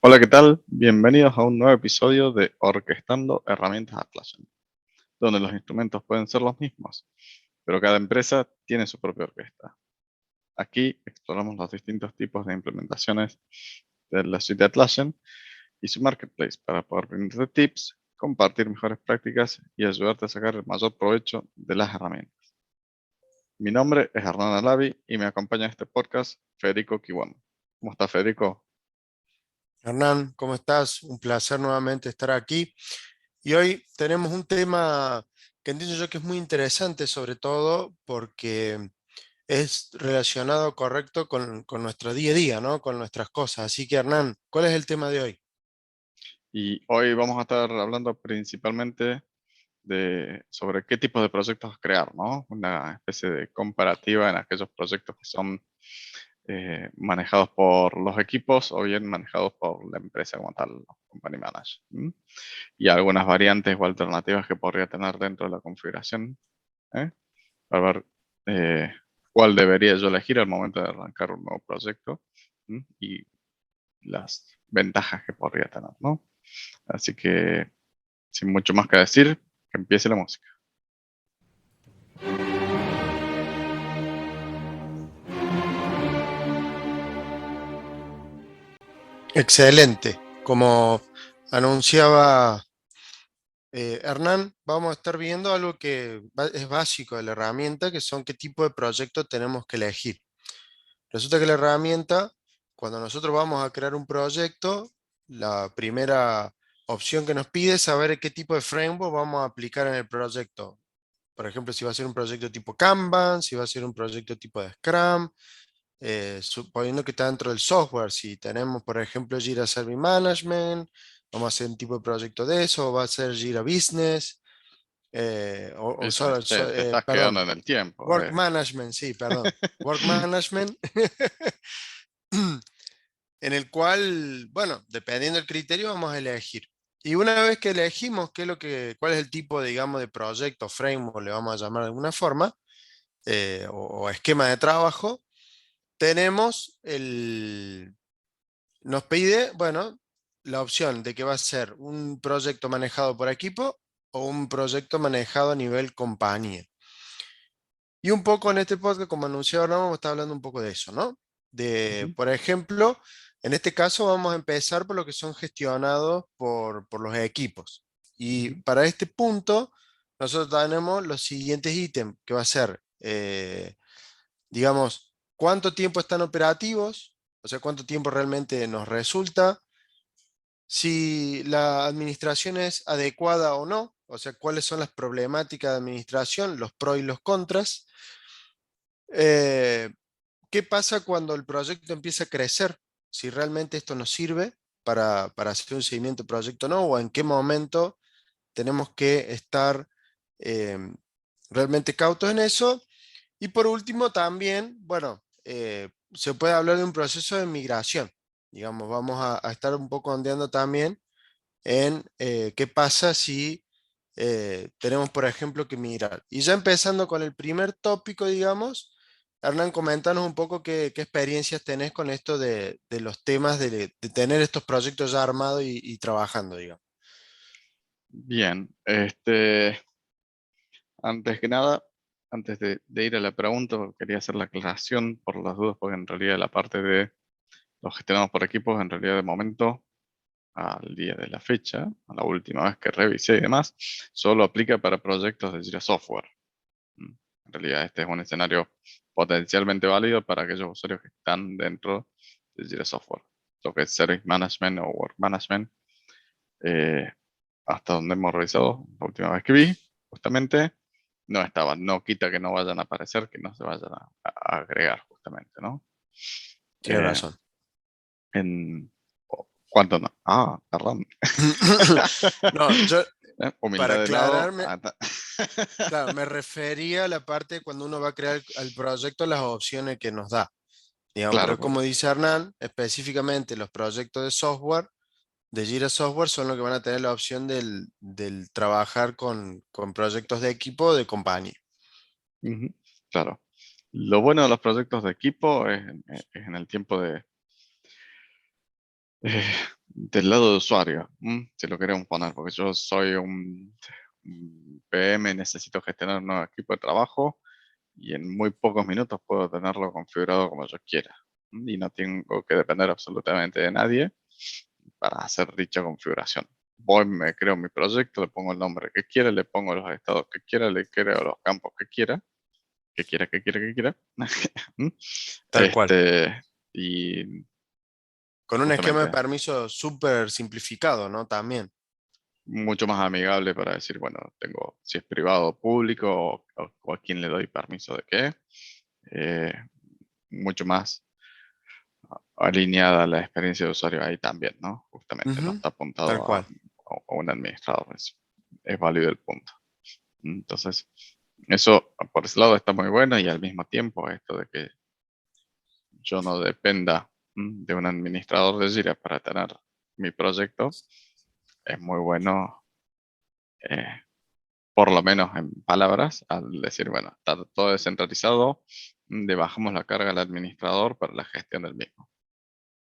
Hola, ¿qué tal? Bienvenidos a un nuevo episodio de Orquestando Herramientas Atlassian, donde los instrumentos pueden ser los mismos, pero cada empresa tiene su propia orquesta. Aquí exploramos los distintos tipos de implementaciones de la suite de Atlassian y su marketplace para poder brindarte tips, compartir mejores prácticas y ayudarte a sacar el mayor provecho de las herramientas. Mi nombre es Hernán Alavi y me acompaña en este podcast Federico Kiwan. ¿Cómo está, Federico? Hernán, ¿cómo estás? Un placer nuevamente estar aquí. Y hoy tenemos un tema que entiendo yo que es muy interesante, sobre todo porque es relacionado correcto con nuestro día a día, ¿no? Con nuestras cosas. Así que, Hernán, ¿cuál es el tema de hoy? Y hoy vamos a estar hablando principalmente sobre qué tipo de proyectos crear, ¿no? Una especie de comparativa en aquellos proyectos que son manejados por los equipos o bien manejados por la empresa como tal, los company manager. ¿M? Y algunas variantes o alternativas que podría tener dentro de la configuración, ¿eh? Para ver eh, cuál debería yo elegir al momento de arrancar un nuevo proyecto, ¿m? Y las ventajas que podría tener, ¿no? Así que, sin mucho más que decir, que empiece la música. Excelente. Como anunciaba Hernán, vamos a estar viendo algo que es básico de la herramienta, que son qué tipo de proyecto tenemos que elegir. Resulta que la herramienta, cuando nosotros vamos a crear un proyecto, la primera opción que nos pide es saber qué tipo de framework vamos a aplicar en el proyecto. Por ejemplo, si va a ser un proyecto tipo Kanban, si va a ser un proyecto tipo de Scrum, suponiendo que está dentro del software. Si tenemos, por ejemplo, Jira Service Management, vamos a hacer un tipo de proyecto de eso, o va a ser Jira Business, Business, te estás quedando perdón, en el tiempo. Work Management, sí, perdón. Work Management. En el cual, bueno, dependiendo del criterio vamos a elegir. Y una vez que elegimos cuál es el tipo, digamos, de proyecto, framework, le vamos a llamar de alguna forma, o esquema de trabajo, tenemos nos pide, bueno, la opción de que va a ser un proyecto manejado por equipo o un proyecto manejado a nivel compañía. Y un poco en este podcast, como anunciado, ahora vamos a estar hablando un poco de eso, ¿no? Ujú, Por ejemplo, en este caso vamos a empezar por lo que son gestionados por los equipos. Y ujú. para este punto, nosotros tenemos los siguientes ítems, que va a ser, digamos, cuánto tiempo están operativos, o sea, cuánto tiempo realmente nos resulta, si la administración es adecuada o no, o sea, cuáles son las problemáticas de administración, los pros y los contras. Eh, ¿Qué pasa cuando el proyecto empieza a crecer? Si realmente esto nos sirve para hacer un seguimiento de proyecto o no, o en qué momento tenemos que estar eh, realmente cautos en eso. Y por último, también, bueno, se puede hablar de un proceso de migración. Digamos, vamos a estar un poco ondeando también en qué pasa si tenemos, por ejemplo, que migrar. Y ya empezando con el primer tópico, digamos, Hernán, coméntanos un poco qué experiencias tenés con esto de los temas de tener estos proyectos ya armados y trabajando, digamos. Bien, antes que nada, antes de ir a la pregunta, quería hacer la aclaración por las dudas, porque en realidad la parte de los gestionados por equipos, en realidad de momento, al día de la fecha, a la última vez que revisé y demás, solo aplica para proyectos de Jira Software. Mm. En realidad este es un escenario potencialmente válido para aquellos usuarios que están dentro de Jira Software. Lo que es Service Management o Work Management, eh, hasta donde hemos revisado, la última vez que vi, justamente, no estaban. No quita que no vayan a aparecer, que no se vayan a agregar, justamente, ¿no? Tienes Eh, razón. ¿Cuánto no? Ah, perdón. No, yo, para Humildad de lado. aclararme, claro, me refería a la parte cuando uno va a crear el proyecto, las opciones que nos da. Digamos, Claro, pero como dice Hernán, específicamente los proyectos de software, de Jira Software, son los que van a tener la opción del trabajar con proyectos de equipo o de compañía. ujú, claro. Lo bueno de los proyectos de equipo es en el tiempo eh, Del lado de usuario, si lo queremos poner, porque yo soy un PM, necesito gestionar un nuevo equipo de trabajo y en muy pocos minutos puedo tenerlo configurado como yo quiera. Y no tengo que depender absolutamente de nadie para hacer dicha configuración. Voy, me creo mi proyecto, le pongo el nombre que quiera, le pongo los estados que quiera, le creo los campos que quiera, que quiera. ¿Mm? Tal cual. Y Con un esquema de justamente permiso súper simplificado, ¿no? También. mucho más amigable para decir, bueno, tengo si es privado o público o a quién le doy permiso de qué. Eh, mucho más alineada la experiencia de usuario ahí también, ¿no? Justamente, no Ujú, está tal apuntado a, cual. a un administrador. Es válido el punto. Entonces, eso por ese lado está muy bueno y al mismo tiempo esto de que yo no dependa de un administrador de Jira para tener mi proyecto es muy bueno, eh, por lo menos en palabras, al decir, bueno, está todo descentralizado, le bajamos la carga al administrador para la gestión del mismo.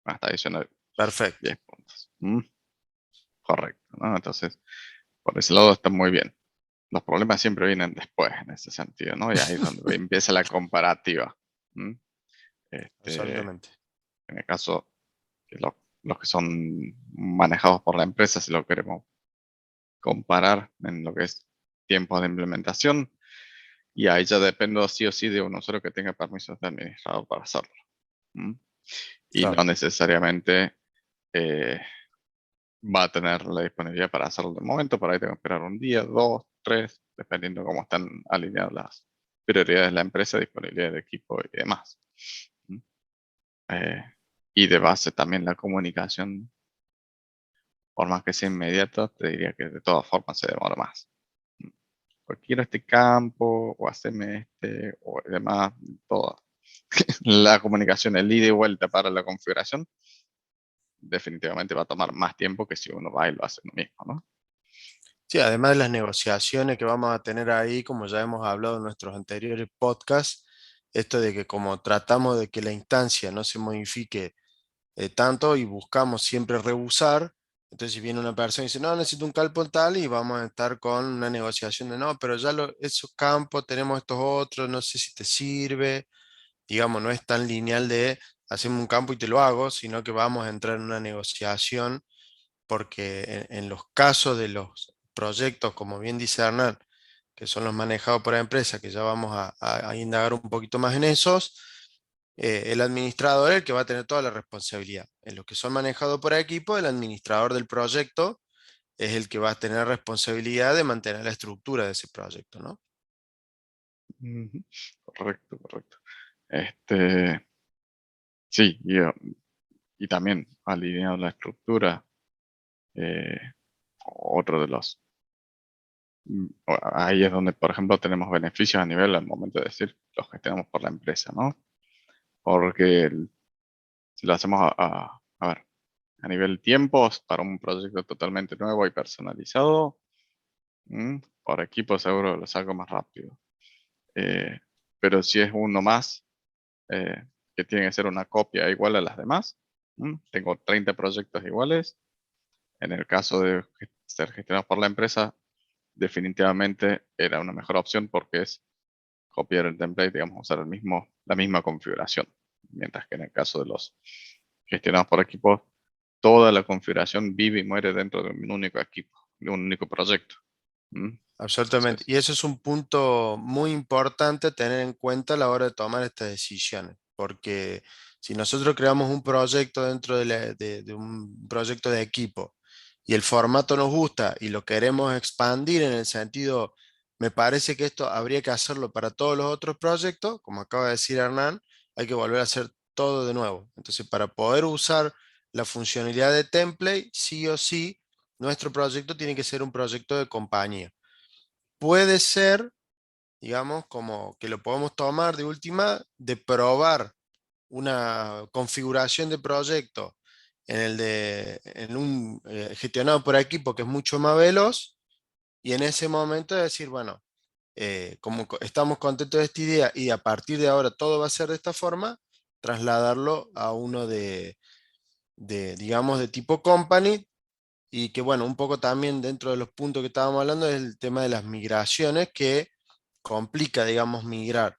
Hasta ahí suena Perfecto. 10 puntos. Correcto, ¿no? Entonces, por ese lado está muy bien. Los problemas siempre vienen después en ese sentido, ¿no? Y ahí es donde empieza la comparativa. ¿Mm? Este, Absolutamente. en el caso que los que son manejados por la empresa, si lo queremos comparar en lo que es tiempo de implementación, y ahí ya dependo sí o sí de un usuario que tenga permisos de administrador para hacerlo. ¿Mm? Y no Claro. necesariamente eh, va a tener la disponibilidad para hacerlo de momento, por ahí tengo que esperar un día, dos, tres, dependiendo cómo están alineadas las prioridades de la empresa, disponibilidad de equipo y demás. ¿Mm? Eh, y de base también la comunicación, por más que sea inmediata, te diría que de todas formas se demora más. ¿Mm? O quiero este campo, o haceme este, o demás, todo. La comunicación, el ida y vuelta para la configuración, definitivamente va a tomar más tiempo que si uno va y lo hace uno mismo, ¿no? Sí, además de las negociaciones que vamos a tener ahí, como ya hemos hablado en nuestros anteriores podcasts, esto de que como tratamos de que la instancia no se modifique tanto y buscamos siempre rehusar, entonces si viene una persona y dice, no, necesito un campo tal y vamos a estar con una negociación de, no, pero ya esos campos tenemos estos otros, no sé si te sirve, digamos, no es tan lineal de hacerme un campo y te lo hago, sino que vamos a entrar en una negociación porque en los casos de los proyectos, como bien dice Hernán, que son los manejados por la empresa, que ya vamos a indagar un poquito más en esos, el administrador es el que va a tener toda la responsabilidad. En los que son manejados por equipo, el administrador del proyecto es el que va a tener responsabilidad de mantener la estructura de ese proyecto, ¿no? Ujú. Correcto, correcto. Este, sí, y también alineado la estructura, eh, otro de los, ahí es donde, por ejemplo, tenemos beneficios a nivel al momento de decir los gestionamos por la empresa, ¿no? Porque si lo hacemos a ver, a nivel tiempos, para un proyecto totalmente nuevo y personalizado, por equipo seguro lo saco más rápido. Eh, pero si es uno más, que tiene que ser una copia igual a las demás, tengo 30 proyectos iguales. En el caso de ser gestionados por la empresa, definitivamente era una mejor opción porque es copiar el template, digamos, usar la misma configuración. Mientras que en el caso de los gestionados por equipos, toda la configuración vive y muere dentro de un único equipo, de un único proyecto. ¿Mm? Absolutamente. Entonces, Y eso es un punto muy importante a tener en cuenta a la hora de tomar estas decisiones, porque si nosotros creamos un proyecto dentro de un proyecto de equipo y el formato nos gusta y lo queremos expandir en el sentido, me parece que esto habría que hacerlo para todos los otros proyectos, como acaba de decir Hernán, hay que volver a hacer todo de nuevo. Entonces, para poder usar la funcionalidad de template, sí o sí, nuestro proyecto tiene que ser un proyecto de compañía. Puede ser, digamos, como que lo podemos tomar de última, de probar una configuración de proyecto en un gestionado por equipo que es mucho más veloz y en ese momento decir, bueno, como estamos contentos de esta idea y a partir de ahora todo va a ser de esta forma, trasladarlo a uno digamos, de tipo company, y que bueno, un poco también dentro de los puntos que estábamos hablando es el tema de las migraciones que complica, digamos, migrar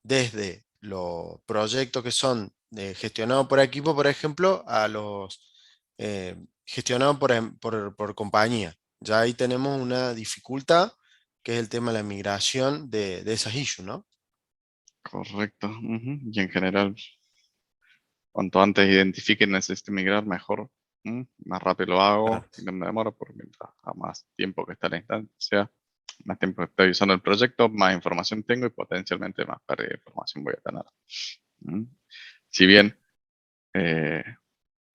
desde los proyectos que son gestionados por equipo, por ejemplo, a los gestionados por compañía. Ya ahí tenemos una dificultad que es el tema de la migración de esas issues, ¿no? Correcto. Ujú. Y en general, cuanto antes identifiquen necesito migrar, mejor. Más rápido lo hago Claro. y no me demoro, porque mientras a más tiempo que está en la instancia, más tiempo que estoy usando el proyecto, más información tengo y potencialmente más pérdida de información voy a tener. ¿Mm? Si bien eh,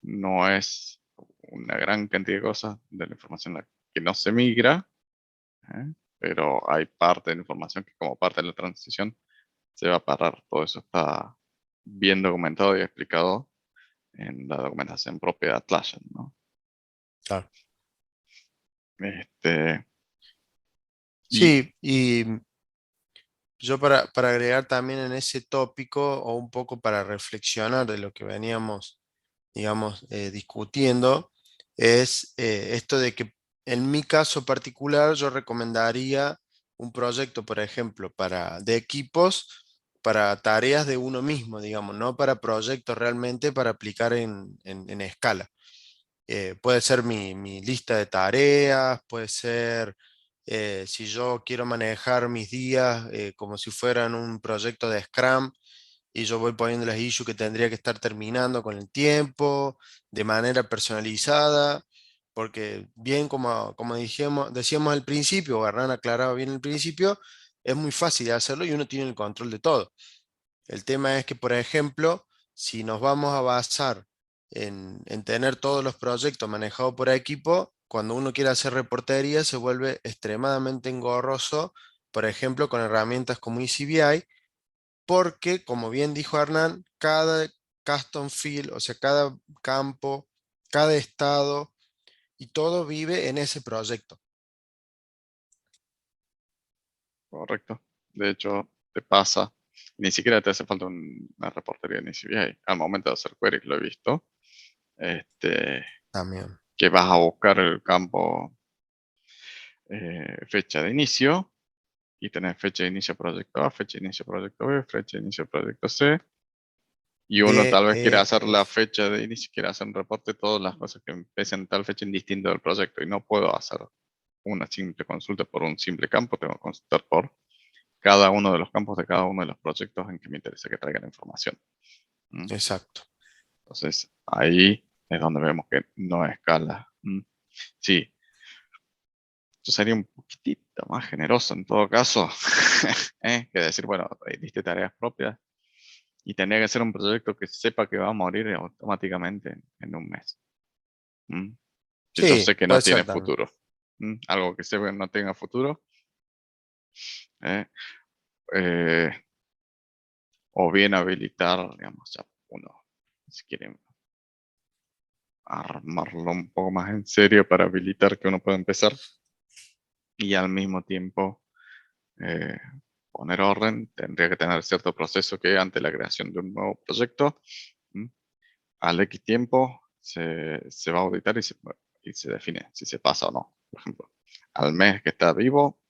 no es una gran cantidad de cosas de la información la que no se migra, pero hay parte de la información que como parte de la transición se va a parar. Todo eso está bien documentado y explicado en la documentación propia de Atlassian, ¿no? Claro. Este, y Sí, y yo para agregar también en ese tópico o un poco para reflexionar de lo que veníamos, digamos, discutiendo, es esto de que en mi caso particular yo recomendaría un proyecto, por ejemplo, de equipos para tareas de uno mismo, digamos, no para proyectos realmente para aplicar en escala. Puede ser mi lista de tareas, puede ser si yo quiero manejar mis días como si fueran un proyecto de Scrum y yo voy poniendo las issues que tendría que estar terminando con el tiempo, de manera personalizada, porque bien como decíamos al principio, o Hernán aclaraba bien al principio, es muy fácil de hacerlo y uno tiene el control de todo. El tema es que, por ejemplo, si nos vamos a basar en tener todos los proyectos manejados por equipo, cuando uno quiere hacer reportería se vuelve extremadamente engorroso, por ejemplo, con herramientas como EasyBI, porque, como bien dijo Hernán, cada custom field, o sea, cada campo, cada estado y todo vive en ese proyecto. correcto. De hecho, te pasa, ni siquiera te hace falta una reportería ni CBI. Al momento de hacer queries lo he visto. Este, También. que vas a buscar el campo fecha de inicio y tenés fecha de inicio proyecto A, fecha de inicio proyecto B, fecha de inicio proyecto C. Y uno D, tal vez quiere E, hacer la F. fecha de inicio, quiere hacer un reporte de todas las cosas que empiecen en tal fecha indistinta del proyecto y no puedo hacer una simple consulta por un simple campo, tengo que consultar por cada uno de los campos de cada uno de los proyectos en que me interesa que traigan información. ¿Mm? Exacto. Entonces, ahí es donde vemos que no escala. Sí, yo sería un poquitito más generoso en todo caso, que decir, bueno, diste tareas propias y tendría que ser un proyecto que sepa que va a morir automáticamente en un mes. ¿Mm? Que yo Sí, sé que no puede tiene ser también. futuro. Algo que sepa que no tenga futuro. ¿eh? Eh, o bien habilitar, digamos, ya uno, si quiere armarlo un poco más en serio para habilitar que uno pueda empezar y al mismo tiempo eh, poner orden, tendría que tener cierto proceso que ante la creación de un nuevo proyecto, ¿m? Al X tiempo se va a auditar y se define si se pasa o no. Por ejemplo, al mes que está vivo,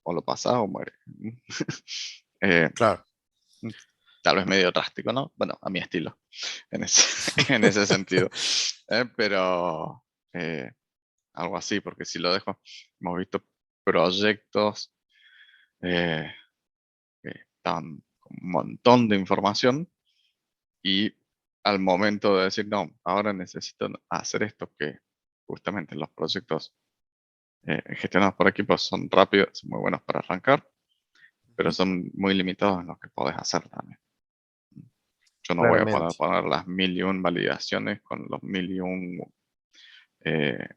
o lo pasa o muere. Eh, Claro. Tal vez medio drástico, ¿no? Bueno, a mi estilo, en ese, en ese sentido. Pero algo así, porque si lo dejo, hemos visto proyectos eh, que estaban con un montón de información y al momento de decir, no, ahora necesito hacer esto que justamente los proyectos gestionados por equipos son rápidos, son muy buenos para arrancar, pero Ujú. son muy limitados en lo que podés hacer también. Yo no voy a Claramente. poner las mil y un validaciones con los mil y un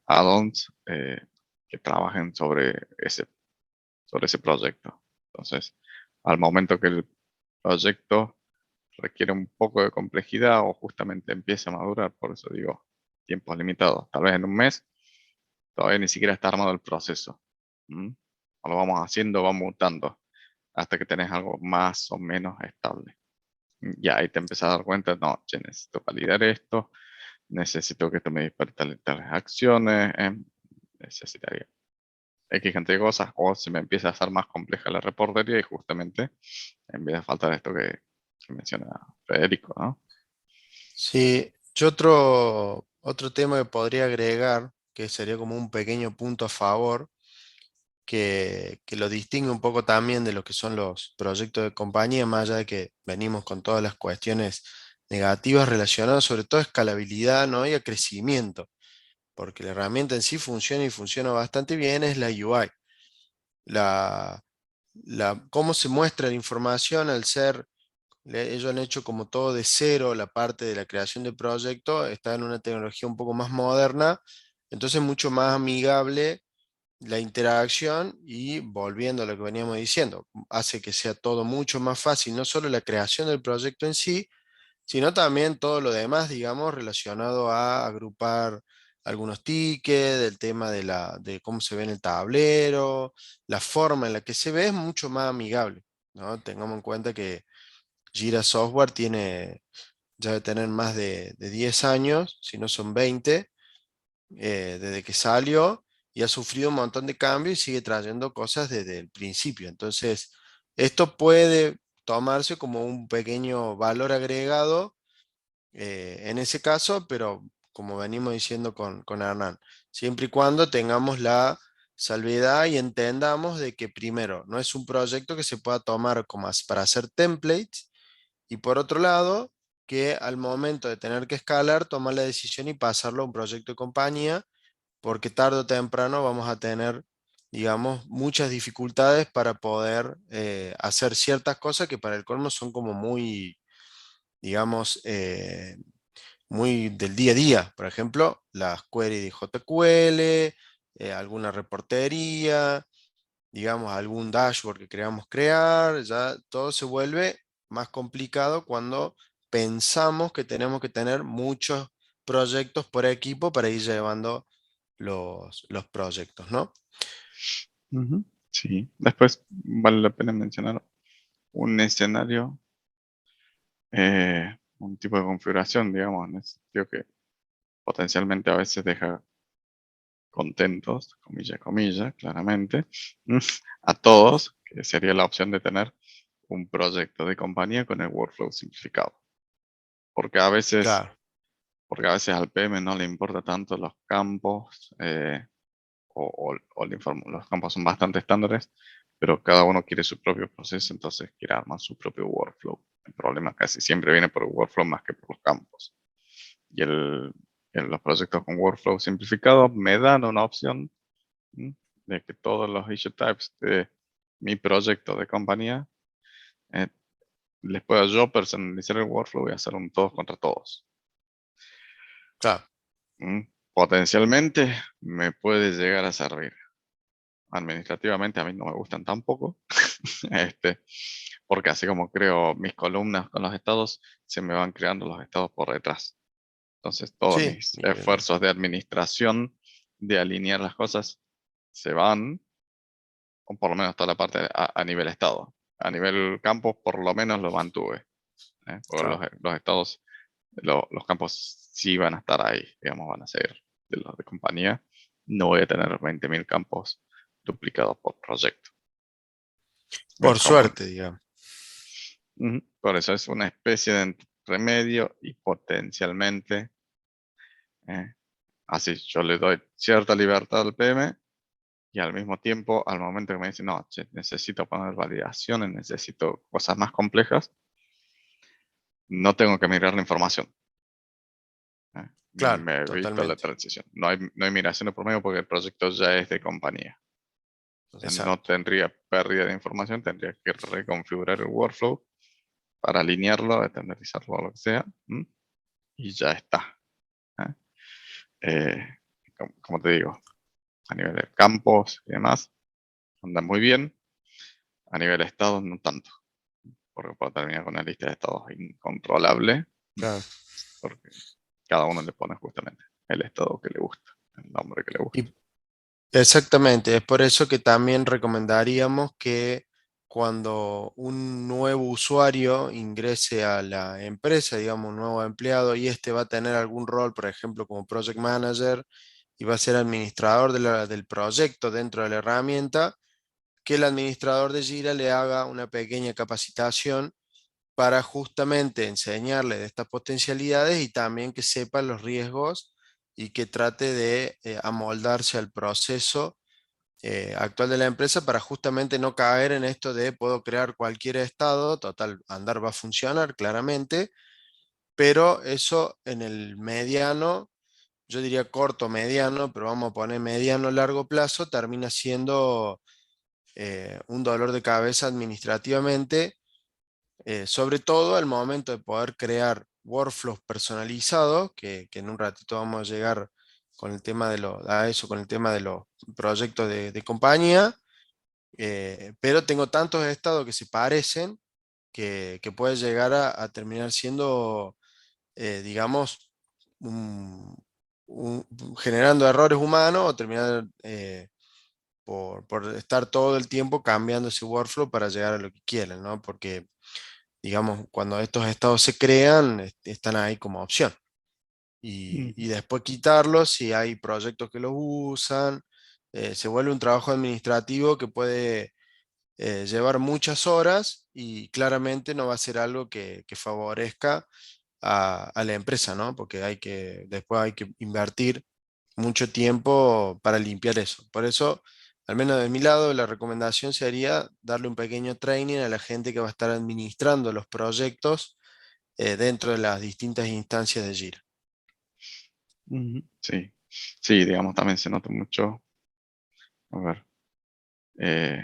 add-ons que trabajen sobre ese proyecto. Entonces, al momento que el proyecto requiere un poco de complejidad o justamente empieza a madurar, por eso digo tiempos limitados, tal vez en un mes, todavía ni siquiera está armado el proceso. ¿Mm? O lo vamos haciendo, va mutando hasta que tenés algo más o menos estable. Ya ahí te empezás a dar cuenta, no, che, necesito validar esto, necesito que esto me dispare tales acciones, necesitaría X cantidad de cosas, o se me empieza a hacer más compleja la reportería y justamente empieza a faltar esto que menciona Federico, ¿no? Sí, yo otro tema que podría agregar, que sería como un pequeño punto a favor, que lo distingue un poco también de lo que son los proyectos de compañía, más allá de que venimos con todas las cuestiones negativas relacionadas sobre todo a escalabilidad, ¿no? Y a crecimiento, porque la herramienta en sí funciona y funciona bastante bien, es la UI. La, cómo se muestra la información al ser, ellos han hecho como todo de cero, la parte de la creación de proyecto, está en una tecnología un poco más moderna, entonces mucho más amigable la interacción y volviendo a lo que veníamos diciendo, hace que sea todo mucho más fácil, no solo la creación del proyecto en sí, sino también todo lo demás, digamos, relacionado a agrupar algunos tickets, del tema de cómo se ve en el tablero, la forma en la que se ve es mucho más amigable, ¿no? Tengamos en cuenta que Jira Software tiene, ya debe tener más de 10 años, si no son 20 desde que salió y ha sufrido un montón de cambios y sigue trayendo cosas desde el principio. Entonces, esto puede tomarse como un pequeño valor agregado en ese caso, pero como venimos diciendo con Hernán, siempre y cuando tengamos la salvedad y entendamos de que primero, no es un proyecto que se pueda tomar como para hacer templates y por otro lado, que al momento de tener que escalar, tomar la decisión y pasarlo a un proyecto de compañía porque tarde o temprano vamos a tener, digamos, muchas dificultades para poder hacer ciertas cosas que para el colmo son como muy, digamos, muy del día a día. Por ejemplo, las queries de JQL, alguna reportería, digamos, algún dashboard que queramos crear, ya todo se vuelve más complicado cuando pensamos que tenemos que tener muchos proyectos por equipo para ir llevando los proyectos, ¿no? Ujú. Sí, después vale la pena mencionar un escenario, un tipo de configuración, digamos, en el sentido que potencialmente a veces deja contentos, comilla, comilla, claramente, a todos, que sería la opción de tener un proyecto de compañía con el workflow simplificado. Porque a veces, Claro, porque a veces al PM no le importa tanto los campos, los campos son bastante estándares, pero cada uno quiere su propio proceso, entonces quiere armar su propio workflow. El problema casi siempre viene por el workflow más que por los campos. Y los proyectos con workflow simplificado me dan una opción, ¿m? De que todos los issue types de mi proyecto de compañía eh, les pueda yo personalizar el workflow y hacer un todos contra todos. claro. Potencialmente me puede llegar a servir. Administrativamente a mí no me gustan tampoco, este, porque así como creo mis columnas con los estados, se me van creando los estados por detrás. Entonces todos Sí, mis esfuerzos de administración, de alinear las cosas, se van, o por lo menos toda la parte a nivel estado. A nivel campos por lo menos lo mantuve, porque claro. los estados, los campos sí van a estar ahí, digamos, van a ser de los de compañía. No voy a tener 20.000 campos duplicados por proyecto. Por Es como suerte, digamos. ujú, por eso es una especie de remedio y potencialmente, eh, así yo le doy cierta libertad al PM y al mismo tiempo, al momento que me dice, no, che, necesito poner validaciones, necesito cosas más complejas, no tengo que mirar la información. Claro, Me evito la totalmente. transición. No hay migración de por medio porque el proyecto ya es de compañía. Entonces no Exacto. tendría pérdida de información, tendría que reconfigurar el workflow para alinearlo, estandarizarlo o lo que sea, y ya está. ¿Eh? Como te digo, a nivel de campos y demás, anda muy bien. A nivel de estados, no tanto, porque puedo terminar con una lista de estados incontrolable, Claro. porque cada uno le pone justamente el estado que le gusta, el nombre que le gusta. Y exactamente, es por eso que también recomendaríamos que cuando un nuevo usuario ingrese a la empresa, digamos un nuevo empleado, y este va a tener algún rol, por ejemplo, como project manager, y va a ser administrador del proyecto dentro de la herramienta, que el administrador de Jira le haga una pequeña capacitación para justamente enseñarle de estas potencialidades y también que sepa los riesgos y que trate de amoldarse al proceso actual de la empresa para justamente no caer en esto de puedo crear cualquier estado, total, andar va a funcionar claramente, pero eso en el mediano, yo diría corto, mediano, pero vamos a poner mediano, largo plazo, termina siendo un dolor de cabeza administrativamente, sobre todo al momento de poder crear workflows personalizados, que en un ratito vamos a llegar con el tema a eso, con el tema de los proyectos de compañía, pero tengo tantos estados que se parecen que puede llegar a terminar siendo, digamos, un- generando errores humanos o terminar por estar todo el tiempo cambiando ese workflow para llegar a lo que quieren, ¿no? Porque, digamos, cuando estos estados se crean, están ahí como opción. Y Ujú. después quitarlos si hay proyectos que los usan. Se vuelve un trabajo administrativo que puede llevar muchas horas y claramente no va a ser algo que favorezca a la empresa, ¿no? Porque después hay que invertir mucho tiempo para limpiar eso. Por eso, al menos de mi lado, la recomendación sería darle un pequeño training a la gente que va a estar administrando los proyectos dentro de las distintas instancias de Jira. Ujú. Sí, sí, digamos, también se nota mucho, a ver, eh,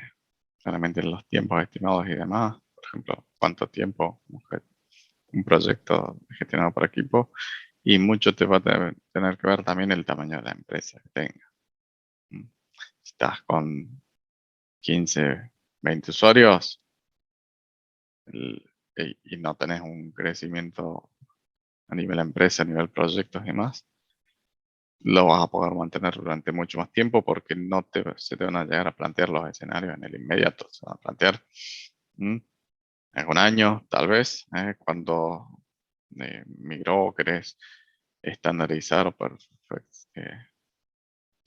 claramente los tiempos estimados y demás, por ejemplo, cuánto tiempo un proyecto gestionado por equipo, y mucho te va a tener que ver también el tamaño de la empresa que tenga. Mm. Si estás con 15, 20 usuarios y no tenés un crecimiento a nivel empresa, a nivel proyectos y demás, lo vas a poder mantener durante mucho más tiempo porque no se te van a llegar a plantear los escenarios en el inmediato. Se van a plantear mm, en un año, tal vez, cuando migró o querés estandarizar o o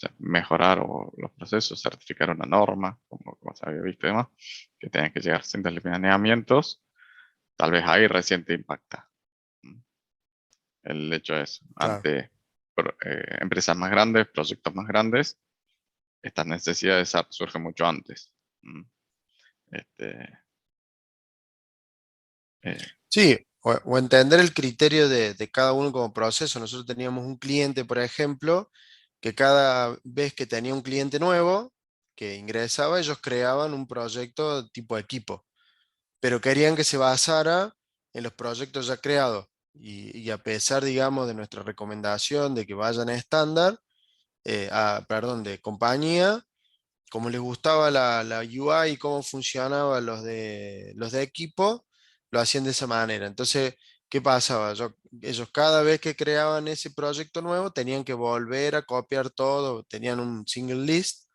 sea, mejorar los procesos, certificar una norma, como se había visto y demás, que tengan que llegar ciertos lineamientos, tal vez ahí recién te impacta. Mm. El hecho es, Claro. ante empresas más grandes, proyectos más grandes, estas necesidades surgen mucho antes. Mm. Este, eh, Sí, o entender el criterio de cada uno como proceso. Nosotros teníamos un cliente, por ejemplo, que cada vez que tenía un cliente nuevo que ingresaba, ellos creaban un proyecto tipo equipo, pero querían que se basara en los proyectos ya creados. Y a pesar, digamos, de nuestra recomendación de que vayan a estándar, perdón, de compañía, como les gustaba la UI y cómo funcionaba los de equipo, lo hacían de esa manera. Entonces, ¿qué pasaba? Ellos cada vez que creaban ese proyecto nuevo tenían que volver a copiar todo, tenían un single list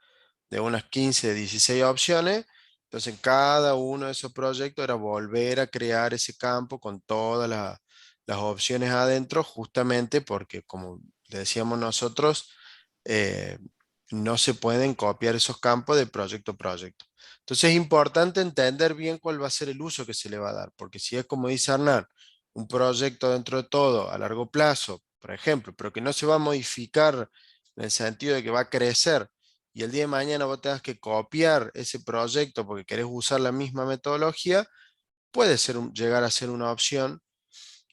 de unas 15, 16 opciones. Entonces, cada uno de esos proyectos era volver a crear ese campo con todas las opciones adentro, justamente porque, como le decíamos nosotros, eh, no se pueden copiar esos campos de proyecto a proyecto. Entonces, es importante entender bien cuál va a ser el uso que se le va a dar, porque si es como dice Hernán, un proyecto dentro de todo a largo plazo, por ejemplo, pero que no se va a modificar en el sentido de que va a crecer y el día de mañana vos tengas que copiar ese proyecto porque querés usar la misma metodología, puede llegar a ser una opción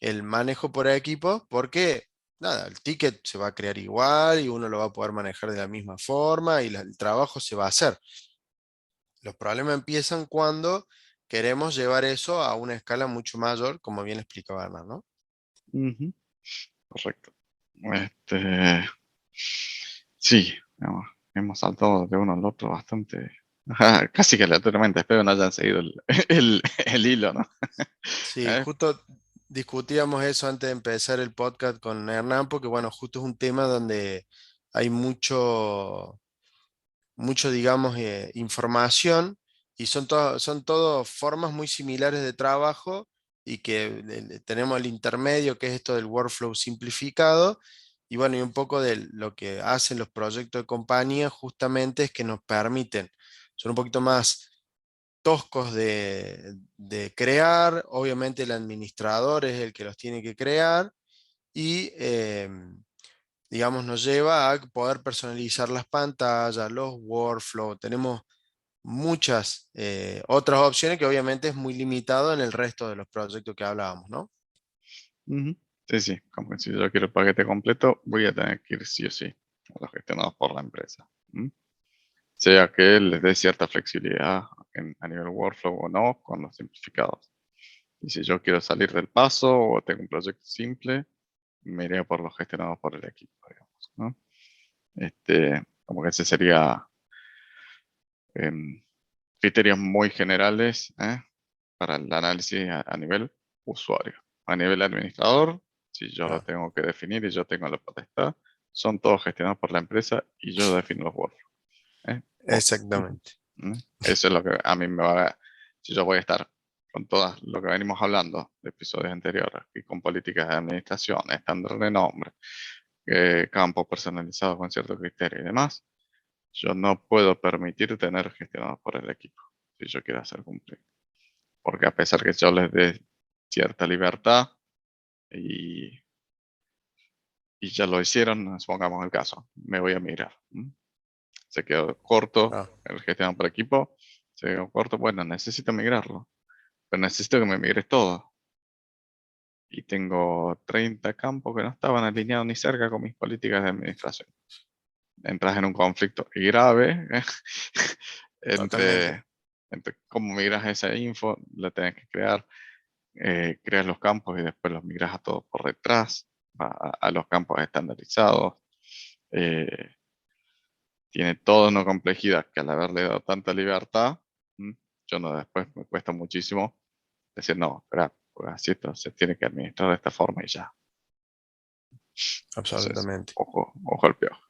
el manejo por equipo porque, nada, el ticket se va a crear igual y uno lo va a poder manejar de la misma forma y el trabajo se va a hacer. Los problemas empiezan cuando queremos llevar eso a una escala mucho mayor, como bien explicaba Hernán, ¿no? ujú, correcto. Este, sí, hemos saltado de uno al otro bastante, casi que aleatoriamente. Espero no hayan seguido el hilo, ¿no? Sí, ¿Eh? justo discutíamos eso antes de empezar el podcast con Hernán, porque bueno, justo es un tema donde hay mucho, digamos, información y son todo formas muy similares de trabajo y que tenemos el intermedio, que es esto del workflow simplificado, y bueno, y un poco de lo que hacen los proyectos de compañía justamente es que nos permiten, son un poquito más toscos de crear, obviamente el administrador es el que los tiene que crear y digamos nos lleva a poder personalizar las pantallas, los workflows, tenemos muchas otras opciones que obviamente es muy limitado en el resto de los proyectos que hablábamos, ¿no? Ujú. Sí, sí, como que si yo quiero el paquete completo, voy a tener que ir sí o sí a los gestionados por la empresa. ¿M? Sea que les dé cierta flexibilidad a nivel workflow o no con los simplificados. Y si yo quiero salir del paso o tengo un proyecto simple, me iré por los gestionados por el equipo, digamos, ¿no? Como que ese sería em, criterios muy generales, para el análisis a nivel usuario. A nivel administrador, si yo lo Claro, tengo que definir y yo tengo la potestad, son todos gestionados por la empresa y yo defino los workflows. Punto. exactamente. Eso es lo que a mí me va a... Si yo voy a estar con todo lo que venimos hablando de episodios anteriores y con políticas de administración, estándar de nombre, campos personalizados con ciertos criterios y demás, yo no puedo permitir tener gestionados por el equipo si yo quiero hacer cumplir. Porque a pesar que yo les dé cierta libertad y, y ya lo hicieron, supongamos el caso, me voy a migrar. Se quedó corto Ah, el gestionado por equipo, se quedó corto, bueno, necesito migrarlo, pero necesito que me migres todo. Y tengo 30 campos que no estaban alineados ni cerca con mis políticas de administración. Entras en un conflicto y grave totalmente. entre, entre cómo migras esa info, la tenés que crear, creas los campos y después los migras a todos por detrás, a los campos estandarizados. eh, Tiene toda una complejidad que al haberle dado tanta libertad, ¿m? Yo no después me cuesta muchísimo decir, no, espera, pues así esto se tiene que administrar de esta forma y ya. Entonces, Absolutamente. ojo al piojo.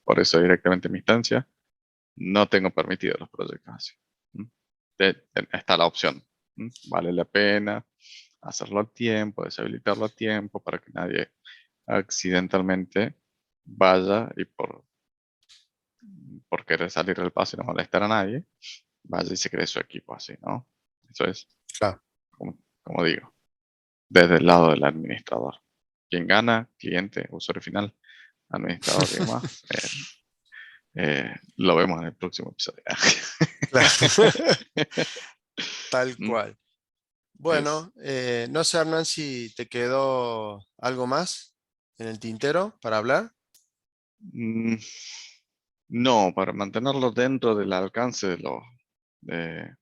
Por eso directamente en mi instancia no tengo permitido los proyectos así. ¿M? Está la opción. Vale la pena hacerlo a tiempo, deshabilitarlo a tiempo para que nadie accidentalmente vaya y por querer salir del paso y no molestar a nadie, vaya y se cree su equipo así, ¿no? Eso es, Claro, como digo, desde el lado del administrador. Quien gana, cliente, usuario final, administrador y demás, lo vemos en el próximo episodio. claro. Tal Mm, cual. es, Bueno, no sé, Hernán, si te quedó algo más en el tintero para hablar. mm, no, para mantenerlo dentro del alcance de,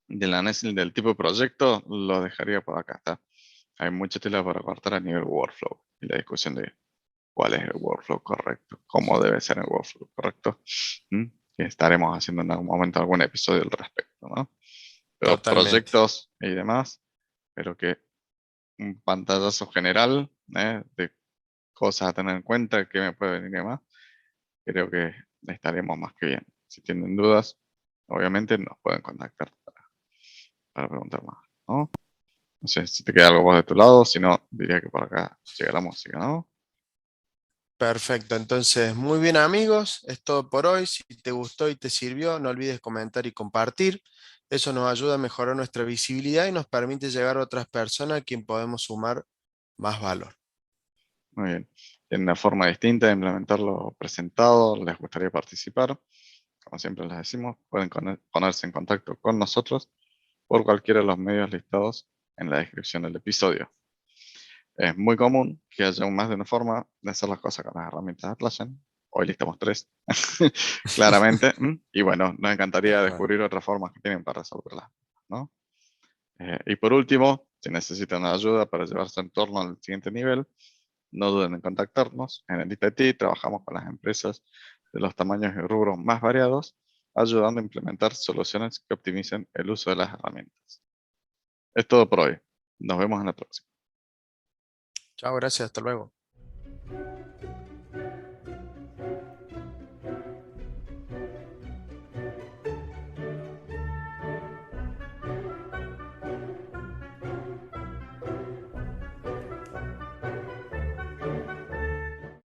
del análisis del tipo de proyecto, lo dejaría por acá. Está. Hay mucha tela para cortar a nivel workflow y la discusión de cuál es el workflow correcto, cómo debe ser el workflow correcto. ¿Mm? Que estaremos haciendo en algún momento algún episodio al respecto, ¿no? Pero Totalmente. proyectos y demás, pero que un pantallazo general, de cosas a tener en cuenta, que me puede venir y demás, creo que estaremos más que bien. Si tienen dudas, obviamente nos pueden contactar para preguntar más, ¿no? No sé si te queda algo vos de tu lado, si no, diría que por acá llega la música, ¿no? Perfecto, entonces muy bien amigos, es todo por hoy. Si te gustó y te sirvió, no olvides comentar y compartir. Eso nos ayuda a mejorar nuestra visibilidad y nos permite llegar a otras personas a quien podemos sumar más valor. Muy bien. Tienen una forma distinta de implementar lo presentado, les gustaría participar. Como siempre les decimos, pueden ponerse en contacto con nosotros por cualquiera de los medios listados en la descripción del episodio. Es muy común que haya más de una forma de hacer las cosas con las herramientas de Atlassian. Hoy listamos 3, claramente. Y bueno, nos encantaría Tal cual. descubrir otras formas que tienen para resolverlas, ¿no? Y por último, si necesitan ayuda para llevar su entorno al siguiente nivel, no duden en contactarnos. En el IPT trabajamos con las empresas de los tamaños y rubros más variados, ayudando a implementar soluciones que optimicen el uso de las herramientas. Es todo por hoy. Nos vemos en la próxima. Chao, gracias, hasta luego.